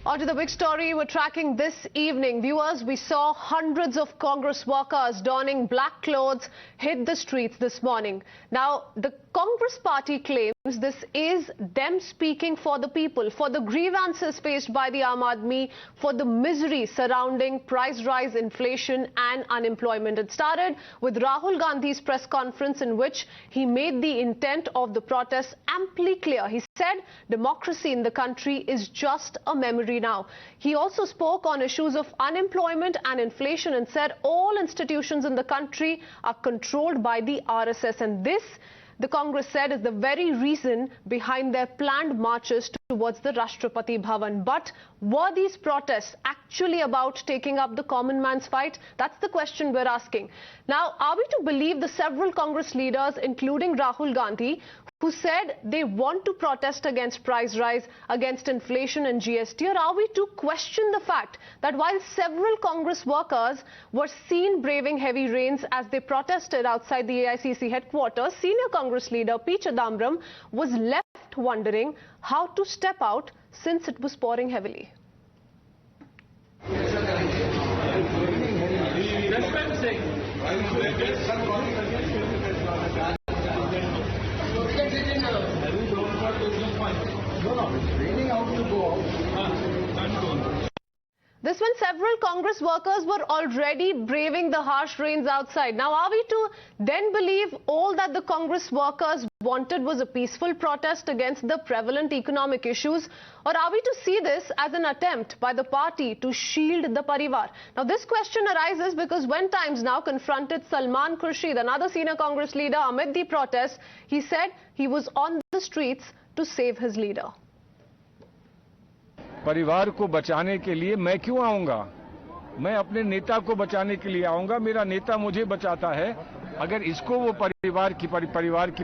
On to the big story we're tracking this evening. Viewers, we saw hundreds of Congress workers donning black clothes hit the streets this morning. Now, the Congress party claims this is them speaking for the people, for the grievances faced by the Aam Aadmi, for the misery surrounding price rise, inflation and unemployment. It started with Rahul Gandhi's press conference in which he made the intent of the protest amply clear. He said democracy in the country is just a memory now. He also spoke on issues of unemployment and inflation and said all institutions in the country are controlled by the RSS, and this, the Congress said, is the very reason behind their planned marches towards the Rashtrapati Bhavan. But were these protests actually about taking up the common man's fight? That's the question we're asking. Now, are we to believe the several Congress leaders, including Rahul Gandhi, who said they want to protest against price rise, against inflation and GST, or are we to question the fact that while several Congress workers were seen braving heavy rains as they protested outside the AICC headquarters, senior Congress leader P. Chidambaram was left wondering how to step out since it was pouring heavily? This when several Congress workers were already braving the harsh rains outside. Now, are we to then believe all that the Congress workers wanted was a peaceful protest against the prevalent economic issues? Or are we to see this as an attempt by the party to shield the Parivar? Now, this question arises because when Times Now confronted Salman Khurshid, another senior Congress leader, amid the protests, he said he was on the streets to save his leader. परिवार को बचाने के लिए मैं क्यों आऊंगा? मैं अपने नेता को बचाने के लिए आऊंगा। मेरा नेता मुझे बचाता है। अगर इसको वो परिवार की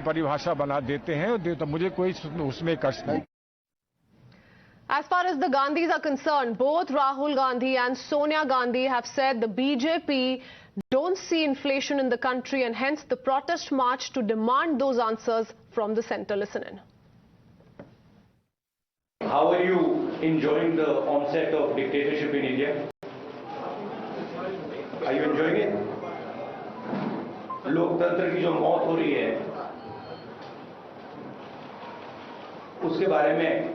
परिभाषा बना देते हैं तो मुझे कोई उसमें कष्ट नहीं। As far as the Gandhis are concerned, both Rahul Gandhi and Sonia Gandhi have said the BJP don't see inflation in the country and hence the protest march to demand those answers from the centre. Listen in. How are you enjoying the onset of dictatorship in India? Are you enjoying it? लोकतंत्र की जो मौत हो रही है, उसके बारे में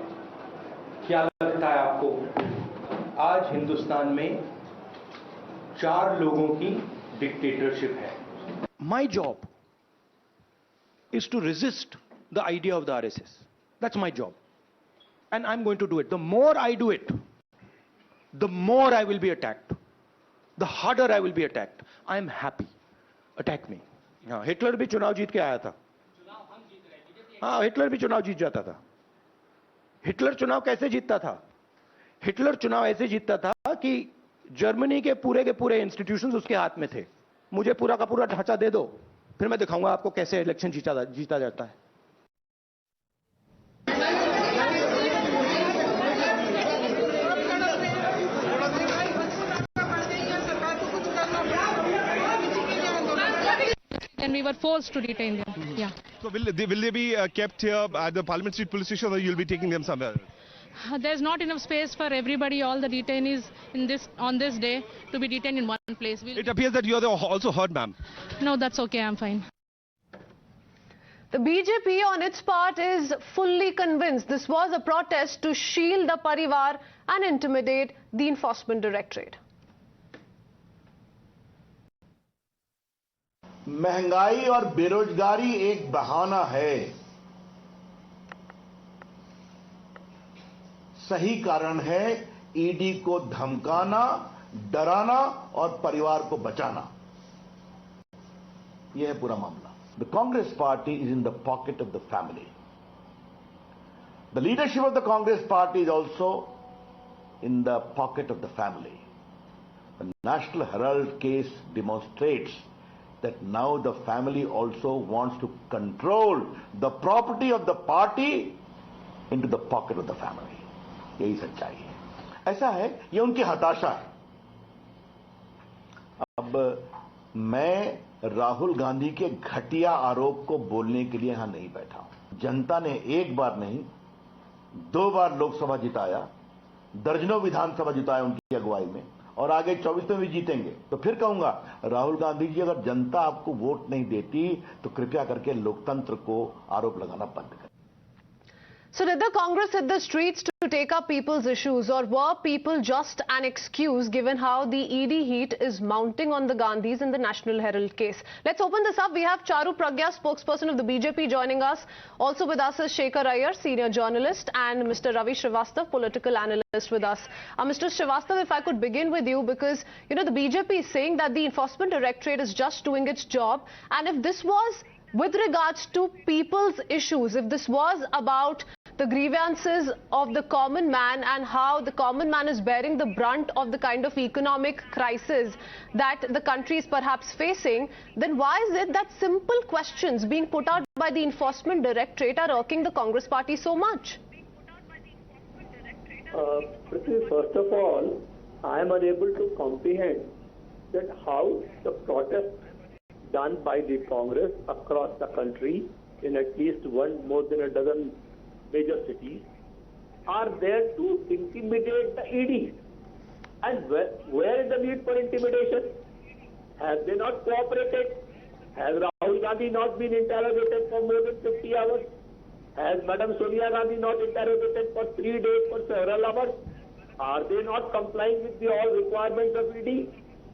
क्या लगता है आपको? आज हिंदुस्तान में 4 लोगों की डिक्टेटरशिप है. My job is to resist the idea of the RSS. That's my job. And I'm going to do it. The more I do it, the more I will be attacked. The harder I will be attacked. I'm happy. Attack me. हाँ, Hitler भी चुनाव जीत के आया था. हाँ, Hitler भी चुनाव जीत जाता था. हिटलर चुनाव कैसे जीतता था? हिटलर चुनाव ऐसे जीतता था कि जर्मनी के पूरे इंस्टीट्यूशंस उसके हाथ में थे. मुझे पूरा का पूरा ढांचा दे दो, फिर मैं दिखाऊंगा आपको कैसे इलेक्शन जीता जाता है. And we were forced to detain them. Yeah. So will they be kept here at the Parliament Street police station, or you'll be taking them somewhere? There's not enough space for everybody, all the detainees on this day, to be detained in one place. It appears that you're also hurt, ma'am. No, that's okay. I'm fine. The BJP on its part is fully convinced this was a protest to shield the Parivar and intimidate the Enforcement Directorate. महंगाई और बेरोजगारी एक बहाना है. सही कारण है ED को धमकाना, डराना और परिवार को बचाना. यह है पूरा मामला. The Congress party is in the pocket of the family. The leadership of the Congress party is also in the pocket of the family. The National Herald case demonstrates that now the family also wants to control the property of the party into the pocket of the family. यही सच्चाई है. ऐसा है, ये उनकी हताशा है. अब मैं राहुल गांधी के घटिया आरोप को बोलने के लिए यहां नहीं बैठा हूं. जनता ने एक बार नहीं 2 बार लोकसभा जिताया. दर्जनों विधानसभा जिताए उनकी अगुवाई में, और आगे 24 में भी जीतेंगे, तो फिर कहूंगा राहुल गांधी जी, अगर जनता आपको वोट नहीं देती तो कृपया करके लोकतंत्र को आरोप लगाना बंद करें. So did the Congress hit the streets to take up people's issues, or were people just an excuse given how the ED heat is mounting on the Gandhis in the National Herald case? Let's open this up. We have Charu Pragya, spokesperson of the BJP, joining us. Also with us is Shekhar Iyer, senior journalist, and Mr. Ravi Srivastav, political analyst with us. Mr. Srivastav, if I could begin with you, because, you know, the BJP is saying that the Enforcement Directorate is just doing its job, and if this was with regards to people's issues, if this was about the grievances of the common man and how the common man is bearing the brunt of the kind of economic crisis that the country is perhaps facing, then why is it that simple questions being put out by the Enforcement Directorate are irking the Congress party so much? First of all, I am unable to comprehend that how the protest done by the Congress across the country in at least more than a dozen major cities are there to intimidate the ED. And where is the need for intimidation? Have they not cooperated? Has Rahul Gandhi not been interrogated for more than 50 hours? Has Madam Sonia Gandhi not interrogated for 3 days for several hours? Are they not complying with the all requirements of ED?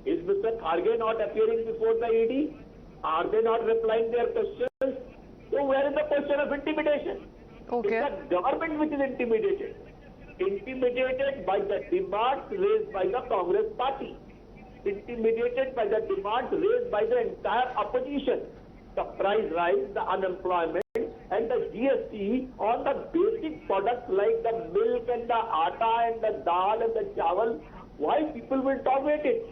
Is Mr. Kharge not appearing before the ED? Are they not replying their questions? So where is the question of intimidation? Okay. It's the government which is intimidated by the demands raised by the Congress party, intimidated by the demands raised by the entire opposition. The price rise, the unemployment, and the GST on the basic products like the milk and the atta and the dal and the chawal. Why people will tolerate it?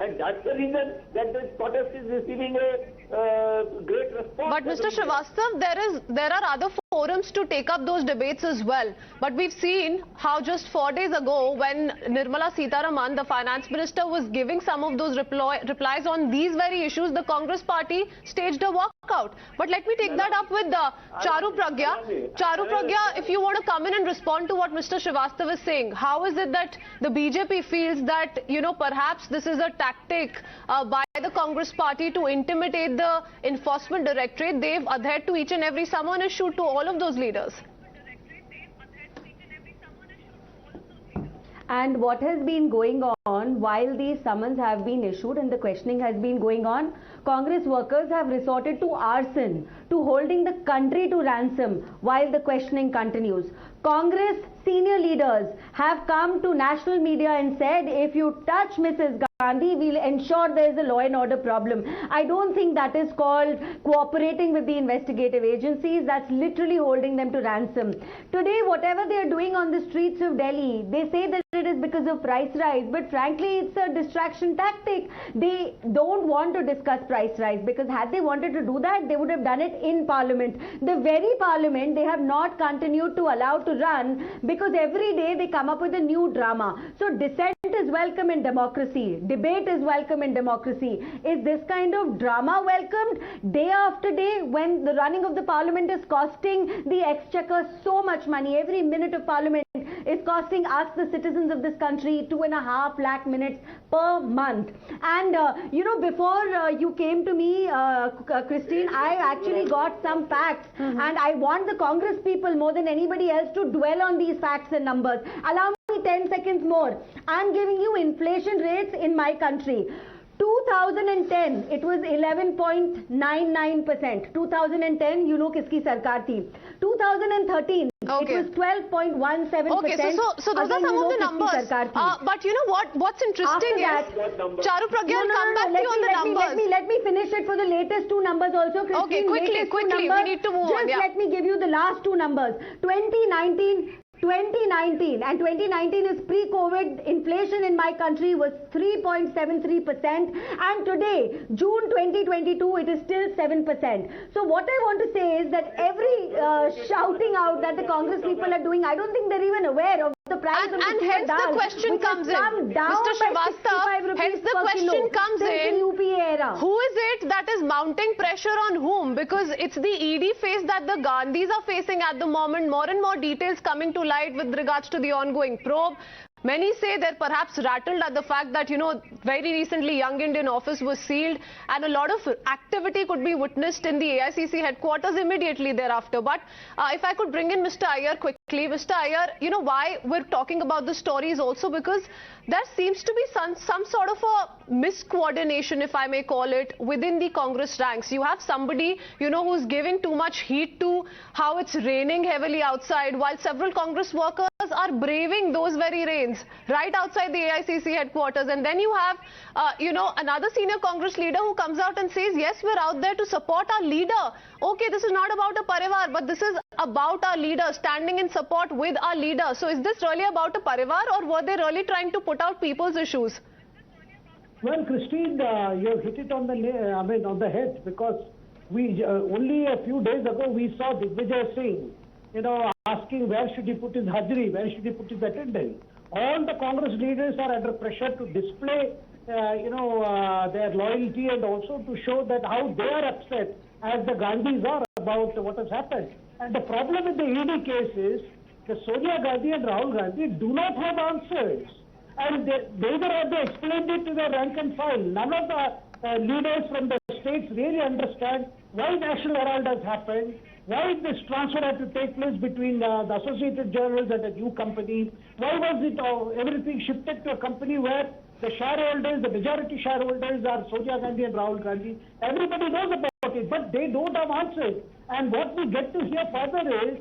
And that's the reason that this protest is receiving a great response. But Mr. Srivastav, there are other forums to take up those debates as well. But we've seen how just 4 days ago, when Nirmala Sitharaman, the finance minister, was giving some of those replies on these very issues, the Congress party staged a walkout. But let me take that up with Charu Pragya. Charu Pragya, if you want to come in and respond to what Mr. Srivastav is saying, how is it that the BJP feels that, you know, perhaps this is a tactic by the Congress party to intimidate the Enforcement Directorate? They've adhered to each and every summon issued to all of those leaders. And what has been going on while these summons have been issued and the questioning has been going on, Congress workers have resorted to arson, to holding the country to ransom while the questioning continues. Congress senior leaders have come to national media and said, if you touch Mrs. Gandhi, we'll ensure there is a law and order problem. I don't think that is called cooperating with the investigative agencies. That's literally holding them to ransom. Today, whatever they are doing on the streets of Delhi, they say that it is because of price rise, but frankly, it's a distraction tactic. They don't want to discuss price rise, because had they wanted to do that, they would have done it in Parliament. The very Parliament they have not continued to allow to run, because every day they come up with a new drama. So dissent is welcome in democracy. Debate is welcome in democracy. Is this kind of drama welcomed day after day, when the running of the Parliament is costing the exchequer so much money? Every minute of Parliament is costing us, the citizens of this country, 2.5 lakh minutes per month. And you know, before you came to me, Kritsween, I actually got some facts, and I want the Congress people more than anybody else to dwell on these facts and numbers. Allow me 10 seconds more. I'm giving you inflation rates in my country. 2010, it was 11.99%. 2010, you know kiski sarkar thi. 2013, Okay. it was 12.17%. Okay, so those are some of the numbers. But you know what's interesting is, Charu Pragya, I'll come back to you on the numbers. Let me finish it for the latest two numbers also. Okay, quickly, we need to move on. Just let me give you the last two numbers. 2019 and 2019 is pre-COVID, inflation in my country was 3.73%, and today, June 2022, it is still 7%. So what I want to say is that every shouting out that the Congress people are doing, I don't think they're even aware of the price of And the hence the dal, question which has comes in. come down Mr. by Srivastava, 65 rupees hence the per question kilo comes since in. the UPA era. Who is it that is mounting pressure on whom? Because it's the ED phase that the Gandhis are facing at the moment. More and more details coming to light with regards to the ongoing probe. Many say they're perhaps rattled at the fact that, very recently Young Indian office was sealed and a lot of activity could be witnessed in the AICC headquarters immediately thereafter. But if I could bring in Mr. Iyer quickly. Mr. Iyer, why we're talking about this story is also because there seems to be some sort of a miscoordination, if I may call it, within the Congress ranks. You have somebody, who's giving too much heat to how it's raining heavily outside, while several Congress workers are braving those very rains right outside the AICC headquarters. And then you have, another senior Congress leader who comes out and says, yes, we're out there to support our leader. Okay, this is not about a parivar, but this is about our leader, standing in support with our leader. So is this really about a parivar, or were they really trying to put out people's issues? Well, Christine, you have hit it on the head, because we only a few days ago we saw Digvijay Singh, asking where should he put his hajri, where should he put his attendance. All the Congress leaders are under pressure to display, their loyalty, and also to show that how they are upset, as the Gandhis are, about what has happened. And the problem with the ED case is that Sonia Gandhi and Rahul Gandhi do not have answers. And neither have they explained it to the rank and file. None of the leaders from the states really understand why National Herald has happened, why this transfer had to take place between the Associated Journals and a new company, why was it everything shifted to a company where the shareholders, the majority shareholders are Sonia Gandhi and Rahul Gandhi. Everybody knows about it, but they don't have answers. And what we get to hear further is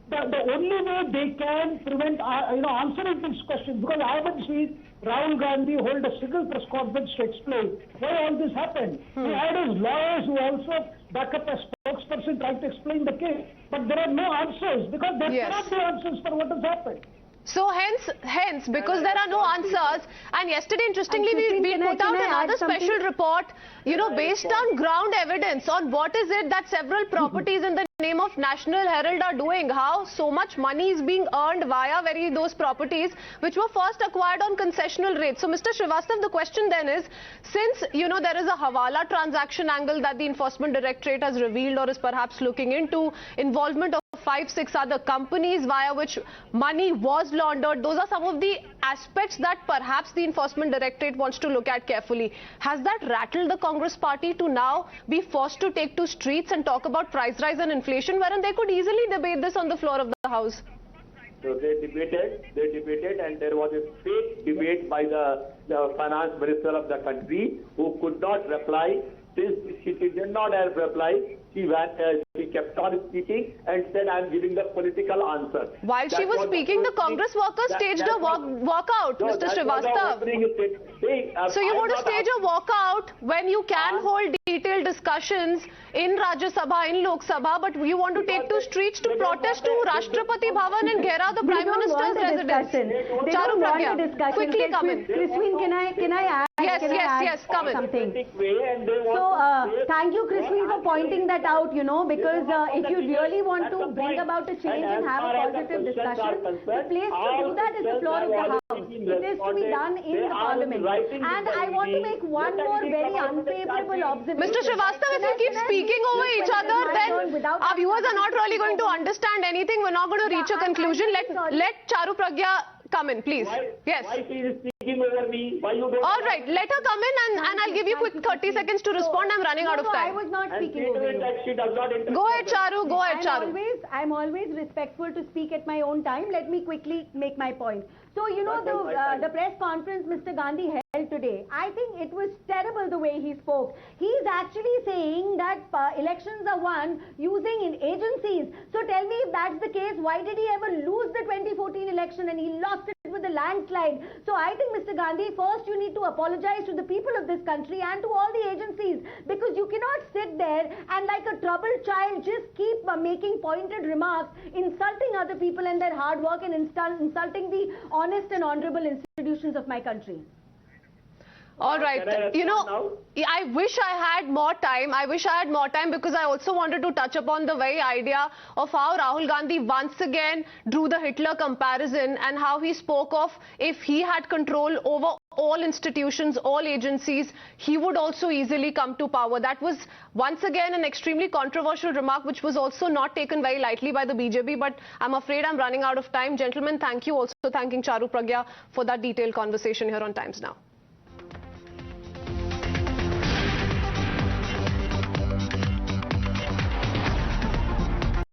the only way they can prevent, answering these questions, because I haven't seen Rahul Gandhi hold a single press conference to explain why all this happened. He had his lawyers who also back up a spokesperson trying to explain the case, but there are no answers, because there cannot be answers for what has happened. So hence, because there are no answers, and yesterday, interestingly, we put out another special report, based on ground evidence on what is it that several properties in the name of National Herald are doing, how so much money is being earned via those properties which were first acquired on concessional rates. So, Mr. Srivastava, the question then is, since, there is a Hawala transaction angle that the Enforcement Directorate has revealed or is perhaps looking into, involvement of 5-6 other companies via which money was laundered, those are some of the aspects that perhaps the Enforcement Directorate wants to look at carefully. Has that rattled the Congress party to now be forced to take to streets and talk about price rise and inflation, wherein they could easily debate this on the floor of the House? So they debated, and there was a fake debate by the finance minister of the country, who could not reply. Since she did not have reply, she kept on speaking and said, "I am giving the political answer." While she was speaking, the Congress workers staged a walkout, Mr. Srivastava. So you want to stage a walkout when you can hold detailed discussions in Rajya Sabha, in Lok Sabha, but you want to take to streets to protest to Rashtrapati Bhavan and Gera, the Prime Minister's residence. Charu Pragya, quickly come in. Kritsween, can I add? Yes, come in. Something. So, thank you, Kritsween, for pointing that out, because if you really want to bring about a change and have a positive discussion, the place to do that is the floor of the House. It is to be done in the Parliament. And I want to make one more very unfavorable observation. Mr. Srivastava, if you keep speaking over each other, then our viewers are not really going to understand anything. We're not going to reach a conclusion. Let Charu Pragya come in, please. Yes. Why she is speaking over me? Why you don't? All right, let her come in, and I'll give you quick 30 seconds to respond. I'm running out of time. I was not speaking over you. That she does not Go ahead, Charu. Go ahead, Charu. I'm always respectful to speak at my own time. Let me quickly make my point. So, the press conference Mr. Gandhi held today, I think it was terrible the way he spoke. He's actually saying that elections are won using agencies. So tell me, if that's the case, why did he ever lose the 2014 election and he lost it with a landslide? So I think, Mr. Gandhi, first you need to apologize to the people of this country and to all the agencies, because you cannot sit there and like a troubled child just keep making pointed remarks, insulting other people and their hard work, and insulting the honest and honorable institutions of my country. All right. Can I respond now? I wish I had more time. I wish I had more time because I also wanted to touch upon the very idea of how Rahul Gandhi once again drew the Hitler comparison and how he spoke of if he had control over all institutions, all agencies, he would also easily come to power. That was once again an extremely controversial remark which was also not taken very lightly by the BJP, but I'm afraid I'm running out of time. Gentlemen, thank you. Also thanking Charu Pragya for that detailed conversation here on Times Now.